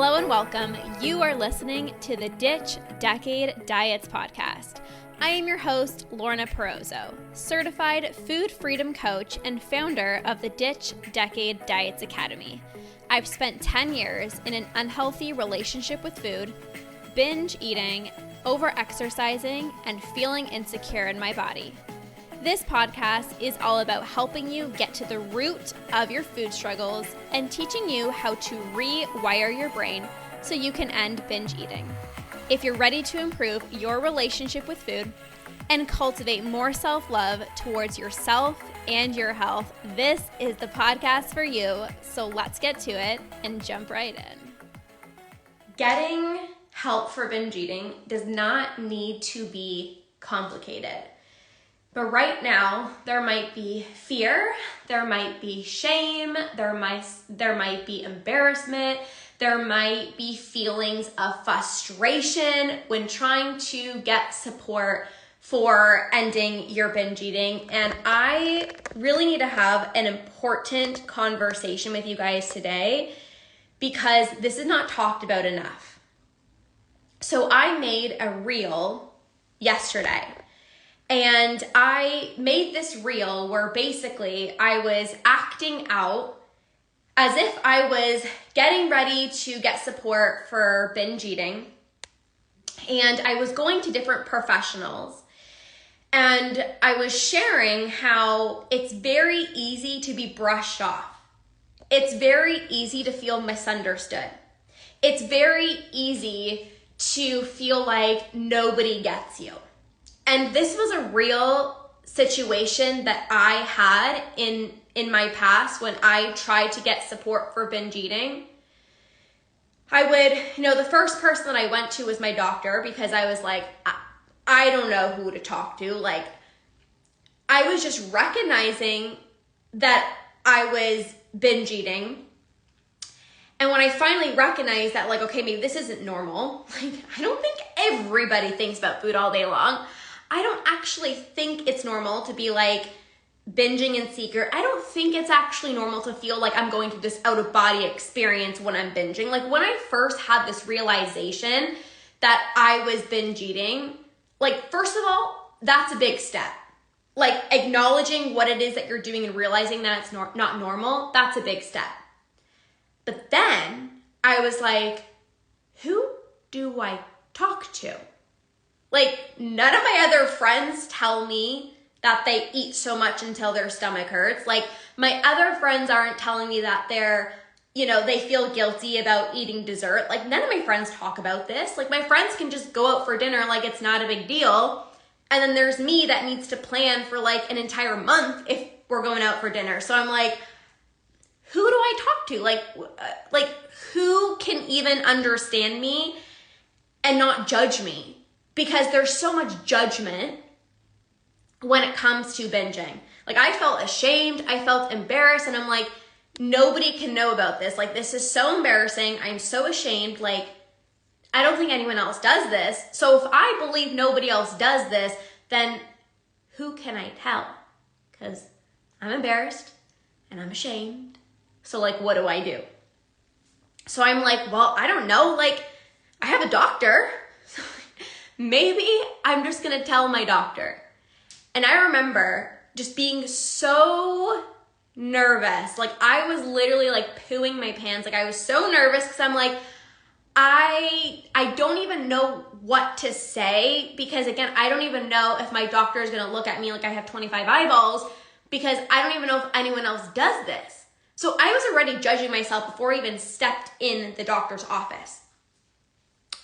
Hello and welcome. You are listening to the Ditch Decade Diets podcast. I am your host, Lorna Perozzo, certified food freedom coach and founder of the Ditch Decade Diets Academy. I've spent 10 years in an unhealthy relationship with food, binge eating, over-exercising, and feeling insecure in my body. This podcast is all about helping you get to the root of your food struggles and teaching you how to rewire your brain so you can end binge eating. If you're ready to improve your relationship with food and cultivate more self-love towards yourself and your health, this is the podcast for you. So let's get to it and jump right in. Getting help for binge eating does not need to be complicated. But right now, there might be fear, there might be shame, there might be embarrassment, there might be feelings of frustration when trying to get support for ending your binge eating. And I really need to have an important conversation with you guys today because this is not talked about enough. So I made a reel yesterday. And I made this reel where basically I was acting out as if I was getting ready to get support for binge eating. And I was going to different professionals. And I was sharing how it's very easy to be brushed off. It's very easy to feel misunderstood. It's very easy to feel like nobody gets you. And this was a real situation that I had in my past when I tried to get support for binge eating. I would, the first person that I went to was my doctor because I was like, I don't know who to talk to. Like, I was just recognizing that I was binge eating. And when I finally recognized that, like, okay, maybe this isn't normal. Like, I don't think everybody thinks about food all day long. I don't actually think it's normal to be like binging in secret. I don't think it's actually normal to feel like I'm going through this out of body experience when I'm binging. Like when I first had this realization that I was binge eating, like first of all, that's a big step. Like acknowledging what it is that you're doing and realizing that it's not normal, that's a big step. But then I was like, who do I talk to? Like, none of my other friends tell me that they eat so much until their stomach hurts. Like, my other friends aren't telling me that they feel guilty about eating dessert. Like, none of my friends talk about this. Like, my friends can just go out for dinner like it's not a big deal. And then there's me that needs to plan for like an entire month if we're going out for dinner. So I'm like, who do I talk to? Like who can even understand me and not judge me? Because there's so much judgment when it comes to binging. Like I felt ashamed, I felt embarrassed, and I'm like, nobody can know about this. Like this is so embarrassing, I'm so ashamed, like I don't think anyone else does this. So if I believe nobody else does this, then who can I tell? Because I'm embarrassed and I'm ashamed. So like, what do I do? So I'm like, well, I don't know, like I have a doctor. Maybe I'm just gonna tell my doctor. And I remember just being so nervous. Like I was literally like pooing my pants. Like I was so nervous because I'm like, I don't even know what to say because again, I don't even know if my doctor is gonna look at me like I have 25 eyeballs because I don't even know if anyone else does this. So I was already judging myself before I even stepped in the doctor's office.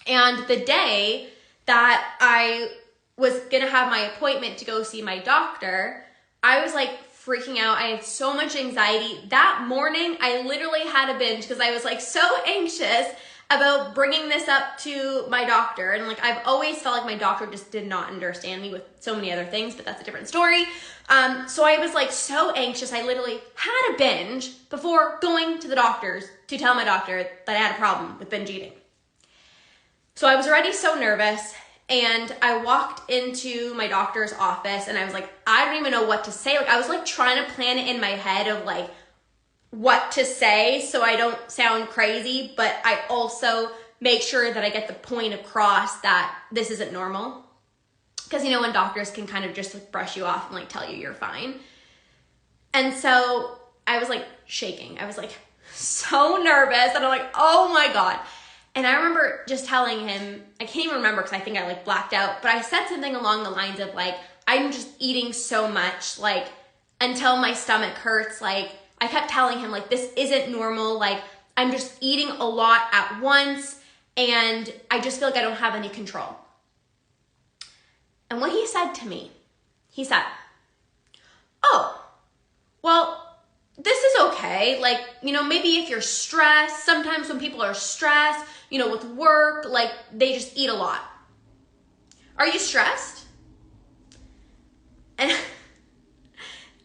And the day that I was gonna have my appointment to go see my doctor, I was like freaking out. I had so much anxiety. That morning, I literally had a binge because I was like so anxious about bringing this up to my doctor. And like, I've always felt like my doctor just did not understand me with so many other things, but that's a different story. So I was like so anxious. I literally had a binge before going to the doctors to tell my doctor that I had a problem with binge eating. So I was already so nervous and I walked into my doctor's office and I was like, I don't even know what to say. Like I was like trying to plan it in my head of like what to say so I don't sound crazy, but I also make sure that I get the point across that this isn't normal. Because, you know, when doctors can kind of just like brush you off and like tell you you're fine. And so I was like shaking. I was like so nervous and I'm like, oh my God. And I remember just telling him, I can't even remember because I think I like blacked out, but I said something along the lines of like, I'm just eating so much, like until my stomach hurts. Like I kept telling him like, this isn't normal. Like I'm just eating a lot at once and I just feel like I don't have any control. And what he said to me, he said, oh, well, this is okay. Like, you know, maybe if you're stressed, sometimes when people are stressed, you know, with work, like they just eat a lot. Are you stressed? And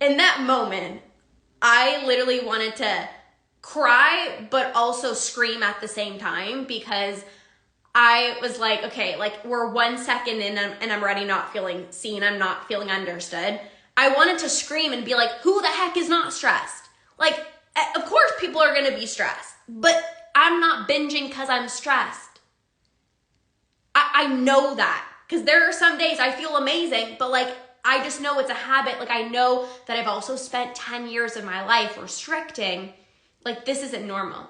in that moment, I literally wanted to cry, but also scream at the same time because I was like, okay, like we're 1 second in and I'm already not feeling seen. I'm not feeling understood. I wanted to scream and be like, who the heck is not stressed? Like, of course people are going to be stressed, but I'm not binging because I'm stressed. I know that because there are some days I feel amazing, but like, I just know it's a habit. Like I know that I've also spent 10 years of my life restricting. Like this isn't normal.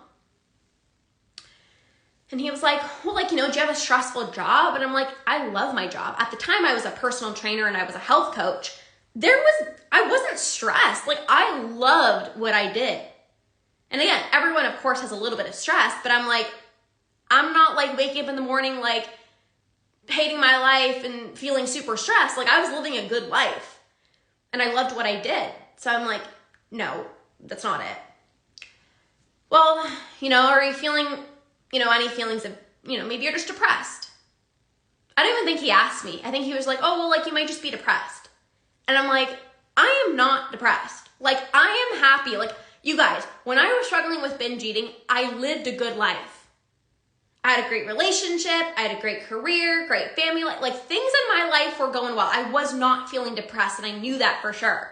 And he was like, well, like, you know, do you have a stressful job? And I'm like, I love my job. At the time I was a personal trainer and I was a health coach. I wasn't stressed. Like I loved what I did. And again, everyone of course has a little bit of stress, but I'm like, I'm not like waking up in the morning, like hating my life and feeling super stressed. Like I was living a good life and I loved what I did. So I'm like, no, that's not it. Well, you know, are you feeling, you know, any feelings of, you know, maybe you're just depressed? I don't even think he asked me. I think he was like, oh, well, like you might just be depressed. And I'm like, I am not depressed. Like I am happy. Like you guys, when I was struggling with binge eating, I lived a good life. I had a great relationship. I had a great career, great family. Like things in my life were going well. I was not feeling depressed and I knew that for sure.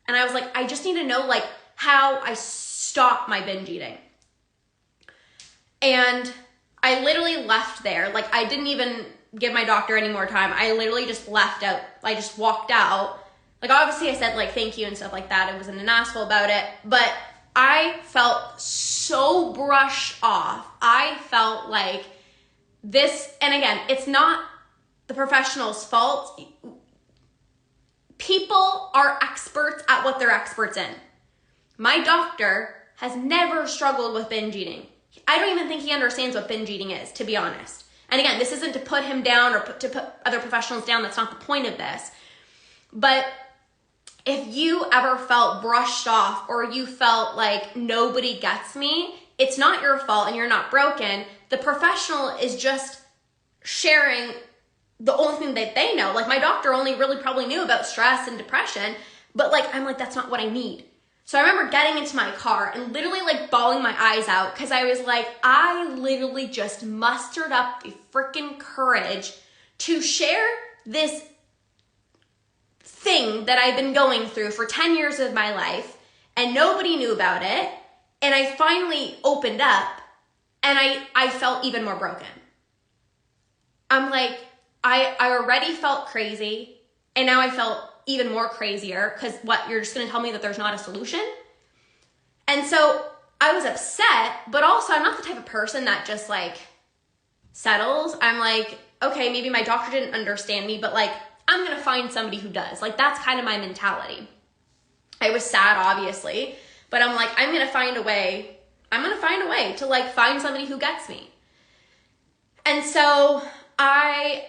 And I was like, I just need to know like how I stop my binge eating. And I literally left there. Like I didn't even give my doctor any more time. I literally just left out. I just walked out. Like obviously I said like thank you and stuff like that. I wasn't an asshole about it, but I felt so brushed off. I felt like this, and again, it's not the professional's fault. People are experts at what they're experts in. My doctor has never struggled with binge eating. I don't even think he understands what binge eating is, to be honest. And again, this isn't to put him down or to put other professionals down. That's not the point of this. But if you ever felt brushed off or you felt like nobody gets me, it's not your fault and you're not broken. The professional is just sharing the only thing that they know. Like my doctor only really probably knew about stress and depression, but like, I'm like, that's not what I need. So I remember getting into my car and literally like bawling my eyes out because I was like, I literally just mustered up the freaking courage to share this thing that I've been going through for 10 years of my life and nobody knew about it. And I finally opened up and I felt even more broken. I'm like, I already felt crazy and now I felt even more crazier because what, you're just going to tell me that there's not a solution? And so I was upset, but also I'm not the type of person that just like settles. I'm like, okay, maybe my doctor didn't understand me, but like, I'm going to find somebody who does. Like, that's kind of my mentality. I was sad, obviously, but I'm like, I'm going to find a way. I'm going to find a way to like find somebody who gets me. And so I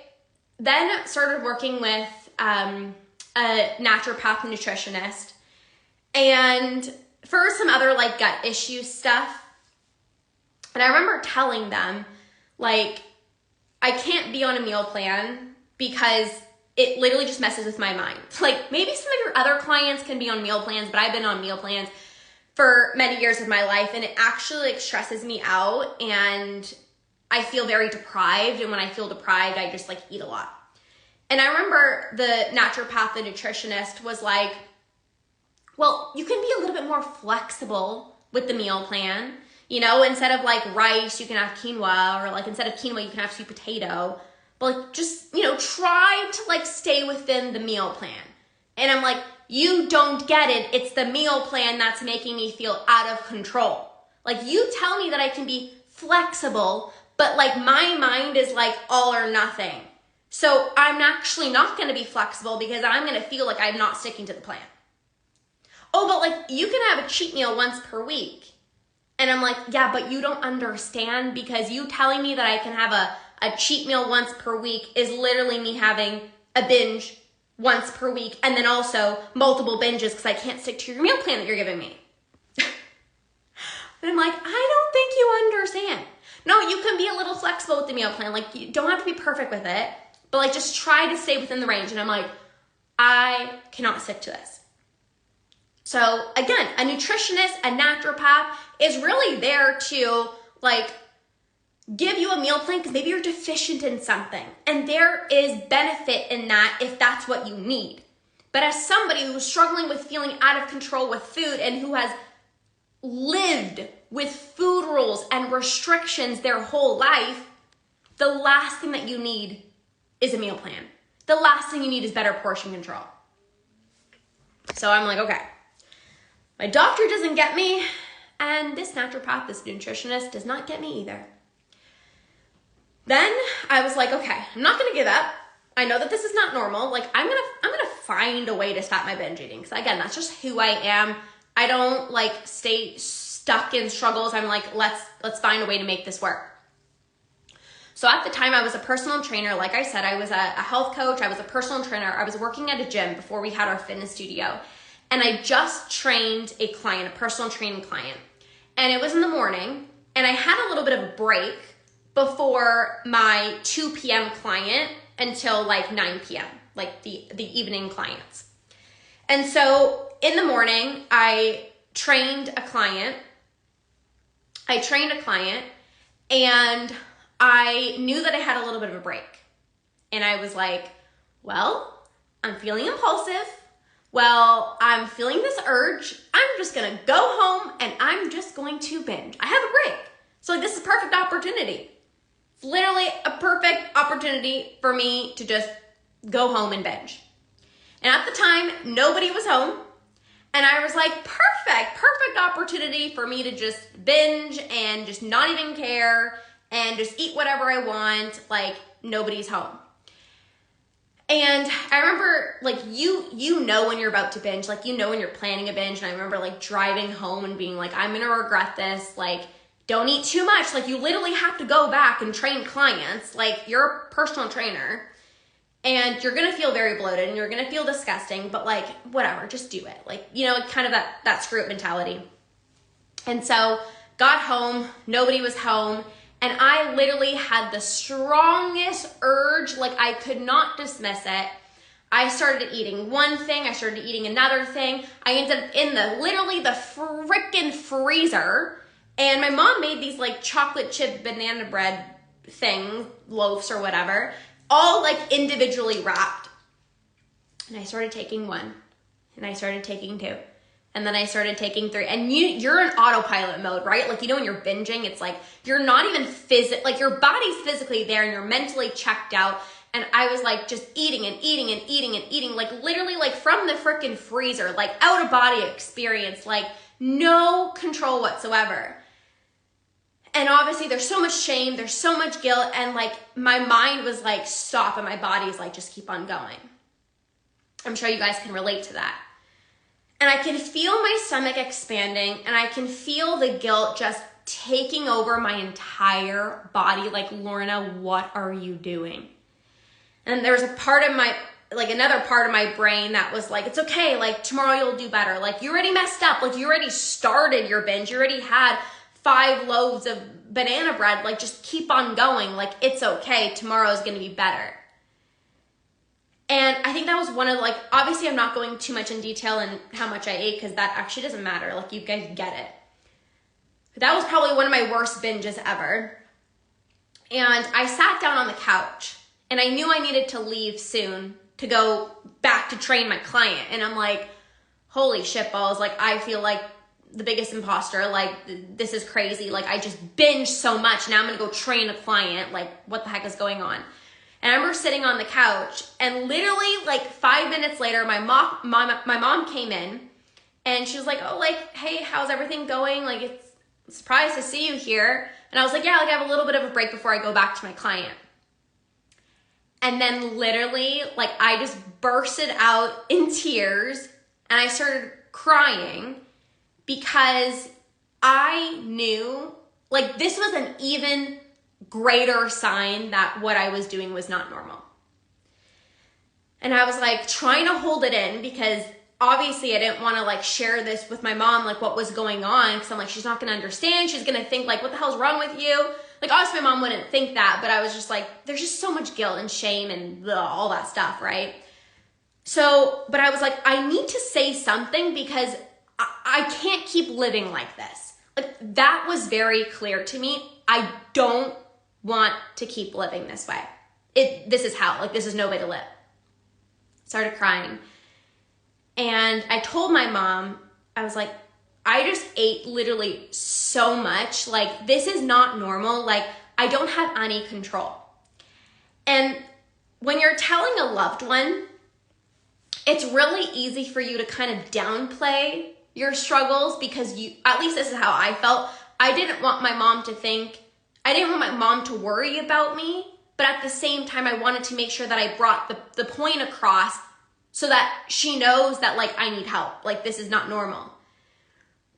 then started working with a naturopath nutritionist and for some other like gut issue stuff. And I remember telling them like, I can't be on a meal plan because it literally just messes with my mind. Like maybe some of your other clients can be on meal plans, but I've been on meal plans for many years of my life and it actually like stresses me out and I feel very deprived. And when I feel deprived, I just like eat a lot. And I remember the naturopath, the nutritionist was like, well, you can be a little bit more flexible with the meal plan. You know, instead of like rice, you can have quinoa, or like instead of quinoa, you can have sweet potato. But like just, you know, try to like stay within the meal plan. And I'm like, you don't get it. It's the meal plan that's making me feel out of control. Like, you tell me that I can be flexible, but like my mind is like all or nothing. So I'm actually not going to be flexible because I'm going to feel like I'm not sticking to the plan. Oh, but like you can have a cheat meal once per week. And I'm like, yeah, but you don't understand, because you telling me that I can have a cheat meal once per week is literally me having a binge once per week, and then also multiple binges because I can't stick to your meal plan that you're giving me. And I'm like, I don't think you understand. No, you can be a little flexible with the meal plan. Like, you don't have to be perfect with it, but like just try to stay within the range. And I'm like, I cannot stick to this. So again, a nutritionist, a naturopath is really there to like give you a meal plan because maybe you're deficient in something, and there is benefit in that if that's what you need. But as somebody who's struggling with feeling out of control with food and who has lived with food rules and restrictions their whole life, the last thing that you need is a meal plan. The last thing you need is better portion control. So I'm like, okay, my doctor doesn't get me, and this naturopath, this nutritionist does not get me either. Then I was like, okay, I'm not going to give up. I know that this is not normal. Like, I'm going to find a way to stop my binge eating. So again, that's just who I am. I don't like stay stuck in struggles. I'm like, let's find a way to make this work. So at the time I was a personal trainer. Like I said, I was a health coach. I was a personal trainer. I was working at a gym before we had our fitness studio. And I just trained a client, a personal training client. And it was in the morning, and I had a little bit of a break before my 2 p.m. client until like 9 p.m., like the evening clients. And so in the morning, I trained a client, and I knew that I had a little bit of a break. And I was like, well, I'm feeling impulsive. Well, I'm feeling this urge. I'm just going to go home and I'm just going to binge. I have a break. So like, this is a perfect opportunity. It's literally a perfect opportunity for me to just go home and binge. And at the time, nobody was home. And I was like, perfect opportunity for me to just binge and just not even care and just eat whatever I want. Like, nobody's home. And I remember, like, you know when you're about to binge, like, you know when you're planning a binge. And I remember, like, driving home and being like, I'm going to regret this. Like, don't eat too much. Like, you literally have to go back and train clients. Like, you're a personal trainer. And you're going to feel very bloated and you're going to feel disgusting. But, like, whatever, just do it. Like, you know, kind of that screw it mentality. And so, got home. Nobody was home. And I literally had the strongest urge, like I could not dismiss it. I started eating one thing, I started eating another thing. I ended up in literally the freaking freezer. And my mom made these like chocolate chip banana bread things, loaves or whatever, all like individually wrapped. And I started taking one, and I started taking two. And then I started taking 3. And you're in autopilot mode, right? Like, you know, when you're binging, it's like you're not even like your body's physically there and you're mentally checked out. And I was like just eating and eating and eating and eating, like literally like from the freaking freezer, like out of body experience, like no control whatsoever. And obviously there's so much shame, there's so much guilt. And like my mind was like, stop. And my body's like, just keep on going. I'm sure you guys can relate to that. And I can feel my stomach expanding, and I can feel the guilt just taking over my entire body. Like, Lorna, what are you doing? And there was another part of my brain that was like, it's okay. Like, tomorrow you'll do better. Like, you already messed up. Like, you already started your binge. You already had 5 loaves of banana bread. Like, just keep on going. Like, it's okay. Tomorrow's going to be better. And I think that was one of, like, obviously I'm not going too much in detail in how much I ate because that actually doesn't matter. Like, you guys get it. But that was probably one of my worst binges ever. And I sat down on the couch and I knew I needed to leave soon to go back to train my client. And I'm like, holy shit balls. Like, I feel like the biggest imposter. Like, this is crazy. Like, I just binged so much. Now I'm going to go train a client. Like, what the heck is going on? And I remember sitting on the couch, and literally like 5 minutes later, my mom came in, and she was like, oh, like, hey, how's everything going? Like, it's surprised to see you here. And I was like, yeah, like, I have a little bit of a break before I go back to my client. And then literally, like, I just bursted out in tears, and I started crying because I knew, like, this was an even greater sign that what I was doing was not normal. And I was like trying to hold it in because obviously I didn't want to like share this with my mom, like what was going on, because I'm like, she's not going to understand. She's going to think like, what the hell's wrong with you? Like, obviously my mom wouldn't think that, but I was just like, there's just so much guilt and shame and all that stuff, right? So, but I was like, I need to say something because I can't keep living like this. Like, that was very clear to me. I don't want to keep living this way. This is how, like, this is no way to live. Started crying. And I told my mom, I was like, I just ate literally so much. Like, this is not normal. Like, I don't have any control. And when you're telling a loved one, it's really easy for you to kind of downplay your struggles because at least this is how I felt. I didn't want my mom to worry about me, but at the same time, I wanted to make sure that I brought the point across so that she knows that, like, I need help. Like, this is not normal.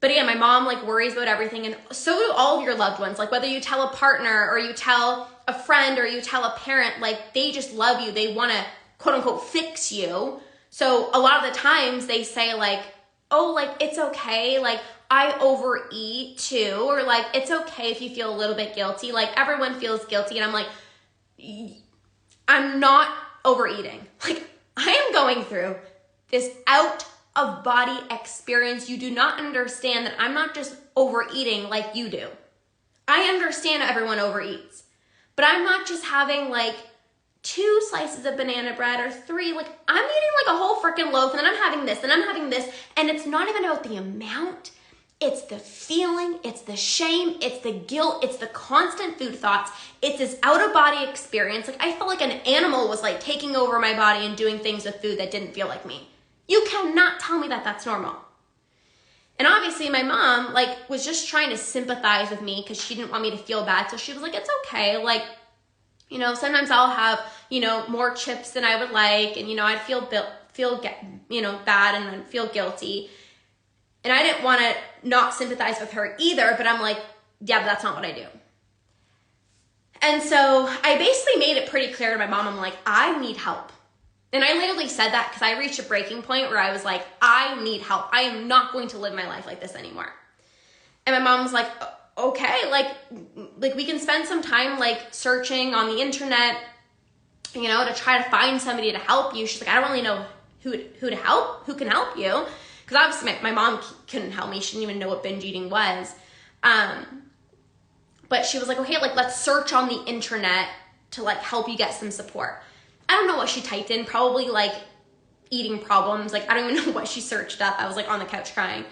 But again, my mom, like, worries about everything, and so do all of your loved ones. Like, whether you tell a partner or you tell a friend or you tell a parent, like, they just love you. They want to, quote unquote, fix you. So a lot of the times they say, like, oh, like, it's okay. Like, I overeat too, or like, it's okay if you feel a little bit guilty. Like, everyone feels guilty. And I'm like, I'm not overeating. Like, I am going through this out of body experience. You do not understand that I'm not just overeating like you do. I understand everyone overeats, but I'm not just having like 2 slices of banana bread or 3. Like, I'm eating like a whole freaking loaf, and then I'm having this, and I'm having this. And it's not even about the amount. It's the feeling, it's the shame, it's the guilt, it's the constant food thoughts, it's this out-of-body experience. Like, I felt like an animal was like taking over my body and doing things with food that didn't feel like me. You cannot tell me that that's normal. And obviously my mom like was just trying to sympathize with me because she didn't want me to feel bad. So she was like, it's okay. Like, you know, sometimes I'll have, you know, more chips than I would like. And, you know, I'd feel bad and I'd feel guilty. And I didn't want to not sympathize with her either, but I'm like, yeah, but that's not what I do. And so I basically made it pretty clear to my mom, I'm like, I need help. And I literally said that because I reached a breaking point where I was like, I need help. I am not going to live my life like this anymore. And my mom was like, okay, like we can spend some time like searching on the internet, you know, to try to find somebody to help you. She's like, I don't really know who to help, who can help you. Because obviously my mom couldn't help me. She didn't even know what binge eating was. But she was like, okay, like let's search on the internet to like help you get some support. I don't know what she typed in, probably like eating problems. Like, I don't even know what she searched up. I was like on the couch crying.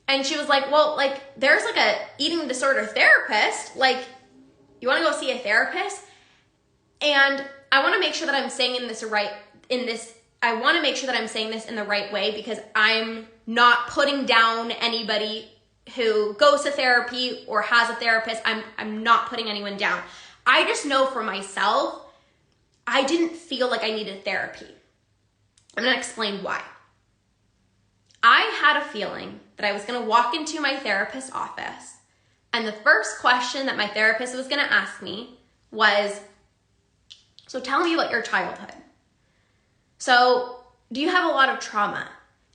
And she was like, well, like there's like a eating disorder therapist. Like, you want to go see a therapist? And I want to make sure that I'm saying I want to make sure that I'm saying this in the right way because I'm not putting down anybody who goes to therapy or has a therapist. I'm not putting anyone down. I just know for myself, I didn't feel like I needed therapy. I'm going to explain why. I had a feeling that I was going to walk into my therapist's office and the first question that my therapist was going to ask me was, so tell me about your childhood. So, do you have a lot of trauma?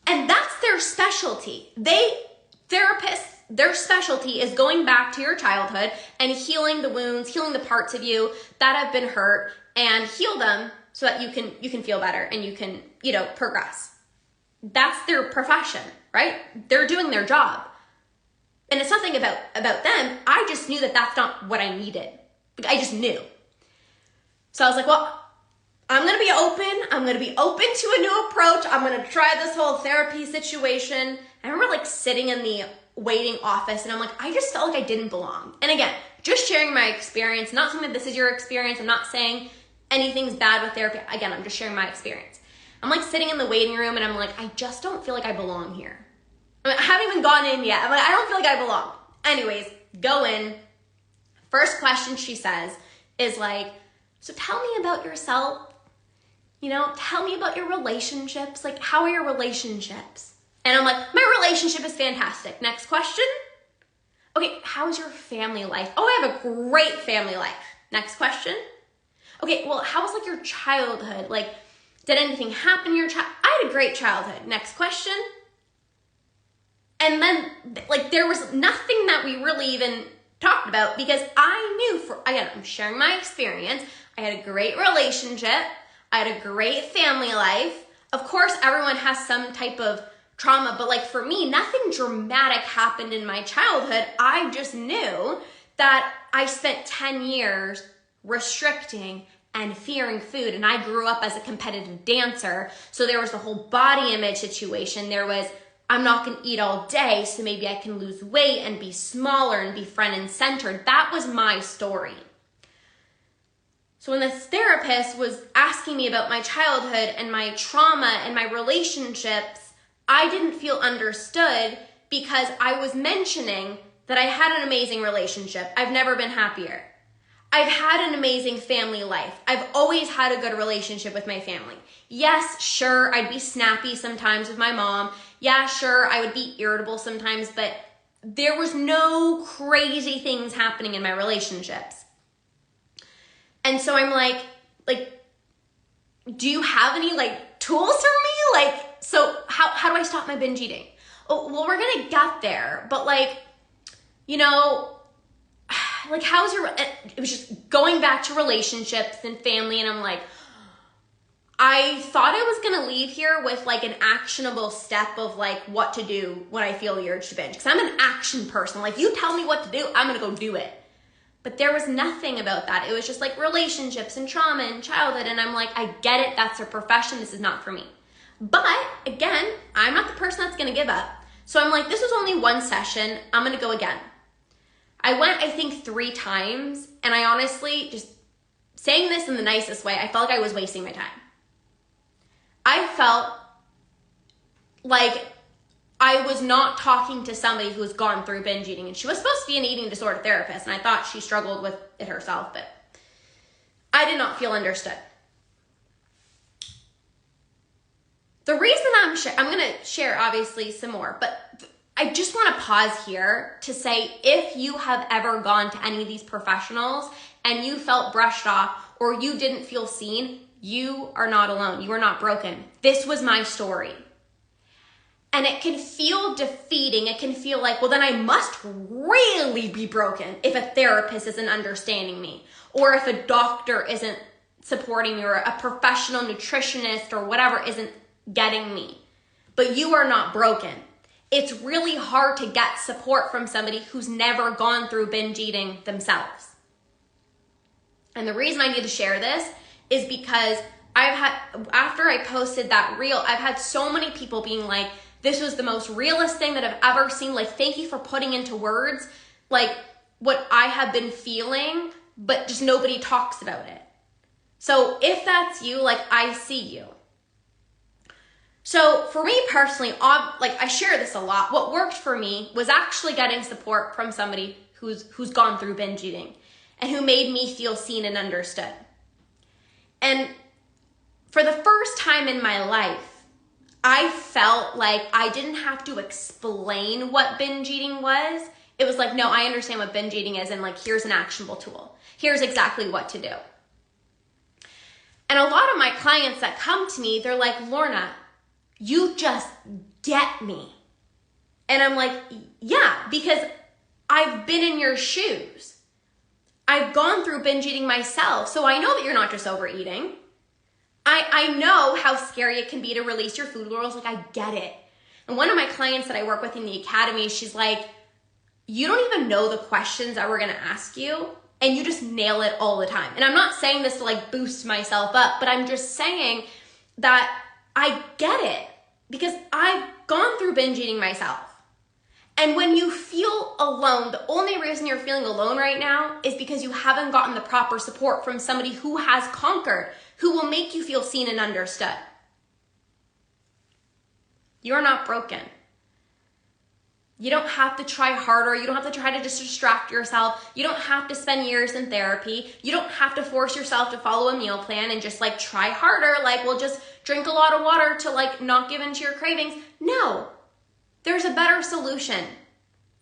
And that's their specialty. Therapists, their specialty is going back to your childhood and healing the wounds, healing the parts of you that have been hurt and heal them so that you can feel better and you can, you know, progress. That's their profession, right? They're doing their job. And it's nothing about them. I just knew that that's not what I needed. I just knew. So I was like, well, I'm going to be open. I'm going to be open to a new approach. I'm going to try this whole therapy situation. I remember like sitting in the waiting office, and I'm like, I just felt like I didn't belong. And again, just sharing my experience, not saying that this is your experience. I'm not saying anything's bad with therapy. Again, I'm just sharing my experience. I'm like sitting in the waiting room and I'm like, I just don't feel like I belong here. I haven't even gone in yet. I'm like, I don't feel like I belong. Anyways, go in. First question she says is like, so tell me about yourself. You know, tell me about your relationships. Like, how are your relationships? And I'm like, my relationship is fantastic. Next question. Okay, how's your family life? Oh, I have a great family life. Next question. Okay, well, how was like your childhood? Like, did anything happen in your child? I had a great childhood. Next question. And then, like, there was nothing that we really even talked about because I knew again, I'm sharing my experience. I had a great relationship. I had a great family life. Of course, everyone has some type of trauma, but like for me, nothing dramatic happened in my childhood. I just knew that I spent 10 years restricting and fearing food, and I grew up as a competitive dancer, so there was the whole body image situation. There was, I'm not gonna eat all day, so maybe I can lose weight and be smaller and be front and centered. That was my story. So when this therapist was asking me about my childhood and my trauma and my relationships, I didn't feel understood because I was mentioning that I had an amazing relationship. I've never been happier. I've had an amazing family life. I've always had a good relationship with my family. Yes, sure, I'd be snappy sometimes with my mom. Yeah, sure, I would be irritable sometimes, but there was no crazy things happening in my relationships. And so I'm like, do you have any like tools for me? Like, so how do I stop my binge eating? Oh, well, we're gonna get there, but like, you know, like how's your, it was just going back to relationships and family, and I'm like, I thought I was gonna leave here with like an actionable step of like what to do when I feel the urge to binge, because I'm an action person. Like, you tell me what to do, I'm gonna go do it. But there was nothing about that. It was just like relationships and trauma and childhood, and I'm like, I get it, that's a profession, this is not for me. But again, I'm not the person that's gonna give up. So I'm like, this was only one session, I'm gonna go again. I went, I think 3 times, and I honestly, just saying this in the nicest way, I felt like I was wasting my time. I felt like I was not talking to somebody who's gone through binge eating, and she was supposed to be an eating disorder therapist, and I thought she struggled with it herself, but I did not feel understood. The reason I'm going to share obviously some more, but I just want to pause here to say, if you have ever gone to any of these professionals and you felt brushed off or you didn't feel seen, you are not alone. You are not broken. This was my story. And it can feel defeating. It can feel like, well, then I must really be broken if a therapist isn't understanding me, or if a doctor isn't supporting me, or a professional nutritionist or whatever isn't getting me. But you are not broken. It's really hard to get support from somebody who's never gone through binge eating themselves. And the reason I need to share this is because after I posted that reel, I've had so many people being like, this was the most realist thing that I've ever seen. Like, thank you for putting into words, like, what I have been feeling, but just nobody talks about it. So if that's you, like, I see you. So for me personally, like, I share this a lot. What worked for me was actually getting support from somebody who's gone through binge eating and who made me feel seen and understood. And for the first time in my life, I felt like I didn't have to explain what binge eating was. It was like, no, I understand what binge eating is, and like, here's an actionable tool. Here's exactly what to do. And a lot of my clients that come to me, they're like, Lorna, you just get me. And I'm like, yeah, because I've been in your shoes. I've gone through binge eating myself, so I know that you're not just overeating. I know how scary it can be to release your food goals. Like, I get it. And one of my clients that I work with in the academy, she's like, you don't even know the questions that we're going to ask you, and you just nail it all the time. And I'm not saying this to like boost myself up, but I'm just saying that I get it because I've gone through binge eating myself. And when you feel alone, the only reason you're feeling alone right now is because you haven't gotten the proper support from somebody who has conquered, who will make you feel seen and understood. You're not broken. You don't have to try harder. You don't have to try to just distract yourself. You don't have to spend years in therapy. You don't have to force yourself to follow a meal plan and just like try harder. Like, well, just drink a lot of water to like not give in to your cravings. No, there's a better solution.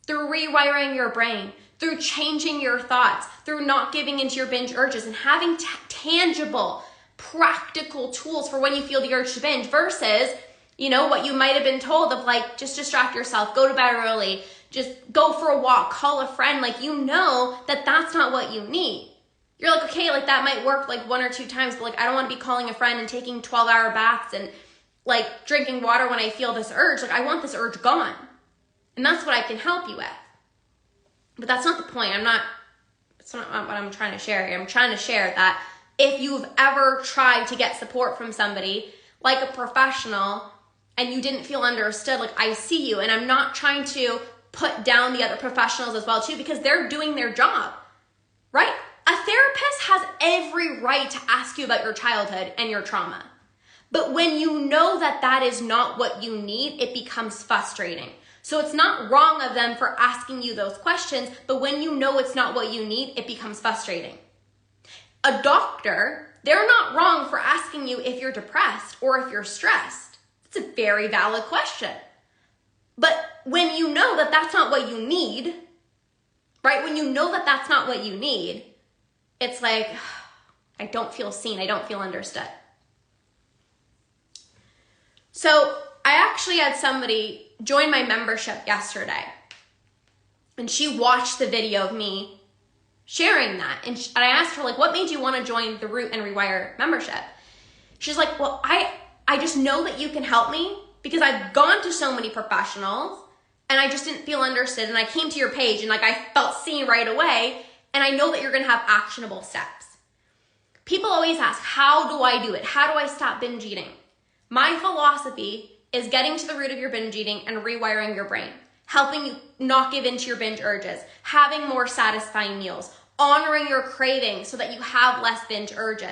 Through rewiring your brain, through changing your thoughts, through not giving into your binge urges and having tangible, practical tools for when you feel the urge to binge versus, you know, what you might have been told of like, just distract yourself, go to bed early, just go for a walk, call a friend. Like, you know that that's not what you need. You're like, okay, like that might work like 1 or 2 times, but like, I don't want to be calling a friend and taking 12-hour baths and like drinking water when I feel this urge. Like, I want this urge gone. And that's what I can help you with. But that's not the point. It's not what I'm trying to share here. I'm trying to share that if you've ever tried to get support from somebody like a professional and you didn't feel understood, like, I see you. And I'm not trying to put down the other professionals as well too, because they're doing their job, right? A therapist has every right to ask you about your childhood and your trauma. But when you know that that is not what you need, it becomes frustrating. So it's not wrong of them for asking you those questions, but when you know it's not what you need, it becomes frustrating. A doctor, they're not wrong for asking you if you're depressed or if you're stressed. It's a very valid question. But when you know that that's not what you need, right? When you know that that's not what you need, it's like, I don't feel seen. I don't feel understood. So I actually had somebody join my membership yesterday, and she watched the video of me sharing that. And I asked her, like, what made you want to join the Root and Rewire membership? She's like, well, I just know that you can help me because I've gone to so many professionals and I just didn't feel understood. And I came to your page and like I felt seen right away. And I know that you're going to have actionable steps. People always ask, how do I do it? How do I stop binge eating? My philosophy is getting to the root of your binge eating and rewiring your brain, helping you not give in to your binge urges, having more satisfying meals, honoring your cravings so that you have less binge urges,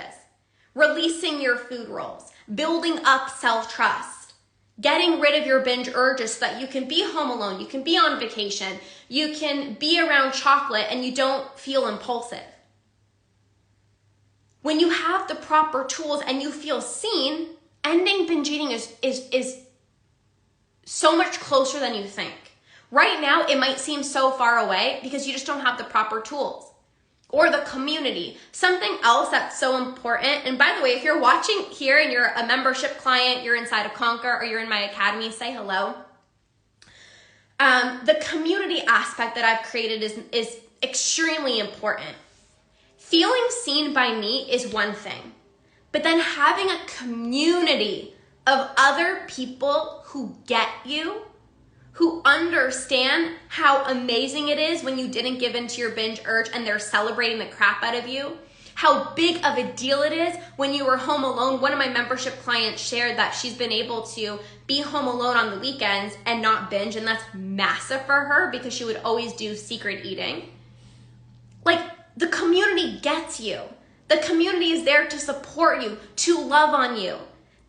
releasing your food roles, building up self-trust, getting rid of your binge urges so that you can be home alone, you can be on vacation, you can be around chocolate and you don't feel impulsive. When you have the proper tools and you feel seen, ending binge eating is so much closer than you think. Right now, it might seem so far away because you just don't have the proper tools or the community. Something else that's so important, and by the way, if you're watching here and you're a membership client, you're inside of Conquer or you're in my academy, say hello. The community aspect that I've created is extremely important. Feeling seen by me is one thing, but then having a community of other people who get you, who understand how amazing it is when you didn't give in to your binge urge and they're celebrating the crap out of you, how big of a deal it is when you were home alone. One of my membership clients shared that she's been able to be home alone on the weekends and not binge, and that's massive for her because she would always do secret eating. Like, the community gets you. The community is there to support you, to love on you.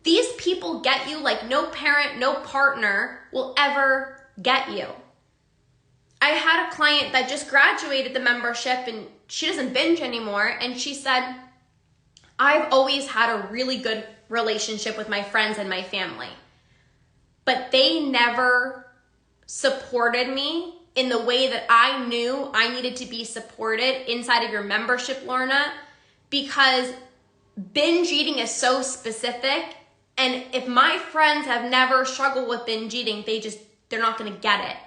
These people get you like no parent, no partner will ever get you. I had a client that just graduated the membership and she doesn't binge anymore. And she said, I've always had a really good relationship with my friends and my family, but they never supported me in the way that I knew I needed to be supported inside of your membership, Lorna, because binge eating is so specific. And if my friends have never struggled with binge eating, they're not going to get it.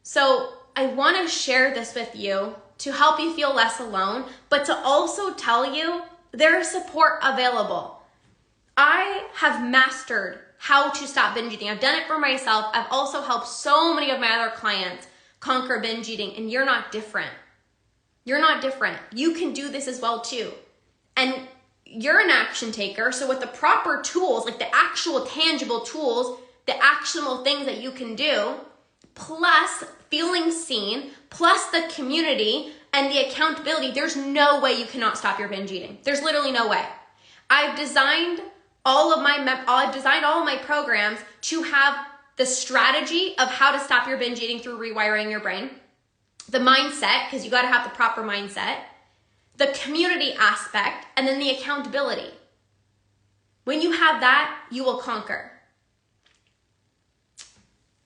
So I want to share this with you to help you feel less alone, but to also tell you there's support available. I have mastered how to stop binge eating. I've done it for myself. I've also helped so many of my other clients conquer binge eating, and you're not different. You're not different. You can do this as well too. And you're an action taker, so with the proper tools, like the actual tangible tools, the actionable things that you can do, plus feeling seen, plus the community and the accountability, there's no way you cannot stop your binge eating. There's literally no way. I've designed all of my programs to have the strategy of how to stop your binge eating through rewiring your brain, the mindset, because you got to have the proper mindset, the community aspect, and then the accountability. When you have that, you will conquer.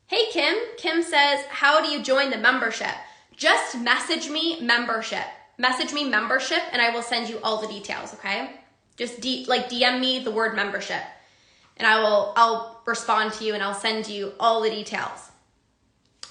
Hey, Kim. Kim says, how do you join the membership? Just message me membership. Message me membership, and I will send you all the details, okay? Just DM me the word membership, and I'll respond to you, and I'll send you all the details.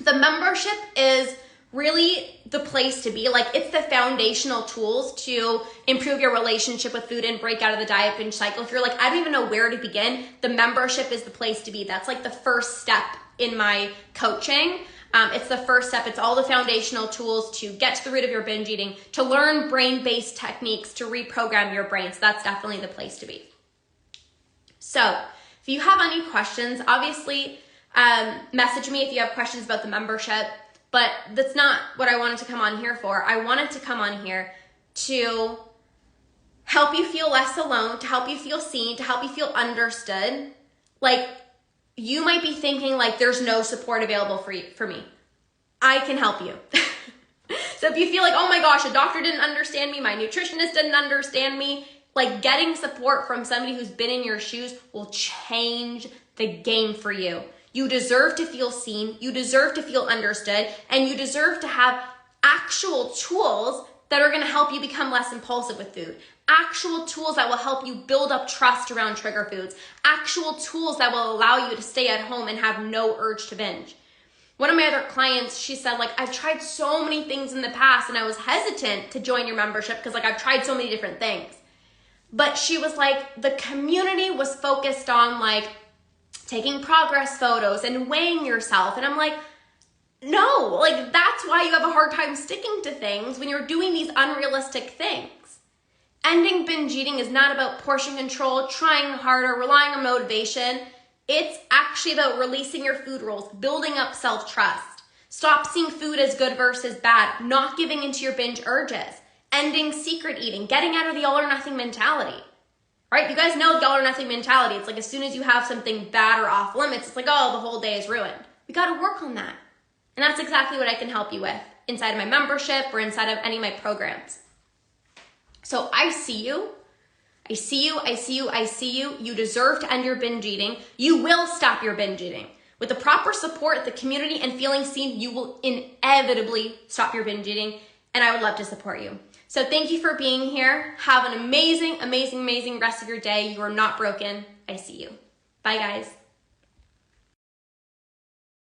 The membership is really the place to be. Like, it's the foundational tools to improve your relationship with food and break out of the diet binge cycle. If you're like, I don't even know where to begin, the membership is the place to be. That's like the first step in my coaching. It's the first step. It's all the foundational tools to get to the root of your binge eating, to learn brain-based techniques to reprogram your brain. So that's definitely the place to be. So if you have any questions, obviously message me if you have questions about the membership. But that's not what I wanted to come on here for. I wanted to come on here to help you feel less alone, to help you feel seen, to help you feel understood. Like, you might be thinking like there's no support available for me. I can help you. So if you feel like, oh my gosh, a doctor didn't understand me, my nutritionist didn't understand me, like, getting support from somebody who's been in your shoes will change the game for you. You deserve to feel seen, you deserve to feel understood, and you deserve to have actual tools that are gonna help you become less impulsive with food. Actual tools that will help you build up trust around trigger foods. Actual tools that will allow you to stay at home and have no urge to binge. One of my other clients, she said, like, I've tried so many things in the past and I was hesitant to join your membership because, like, I've tried so many different things. But she was like, the community was focused on, like, taking progress photos and weighing yourself. And I'm like, no, like, that's why you have a hard time sticking to things when you're doing these unrealistic things. Ending binge eating is not about portion control, trying harder, relying on motivation. It's actually about releasing your food rules, building up self-trust. Stop seeing food as good versus bad, not giving into your binge urges, ending secret eating, getting out of the all or nothing mentality. Right? You guys know the all or nothing mentality. It's like as soon as you have something bad or off limits, it's like, oh, the whole day is ruined. We got to work on that. And that's exactly what I can help you with inside of my membership or inside of any of my programs. So I see you. I see you. I see you. I see you. You deserve to end your binge eating. You will stop your binge eating. With the proper support, the community, and feeling seen, you will inevitably stop your binge eating. And I would love to support you. So thank you for being here. Have an amazing, amazing, amazing rest of your day. You are not broken. I see you. Bye, guys.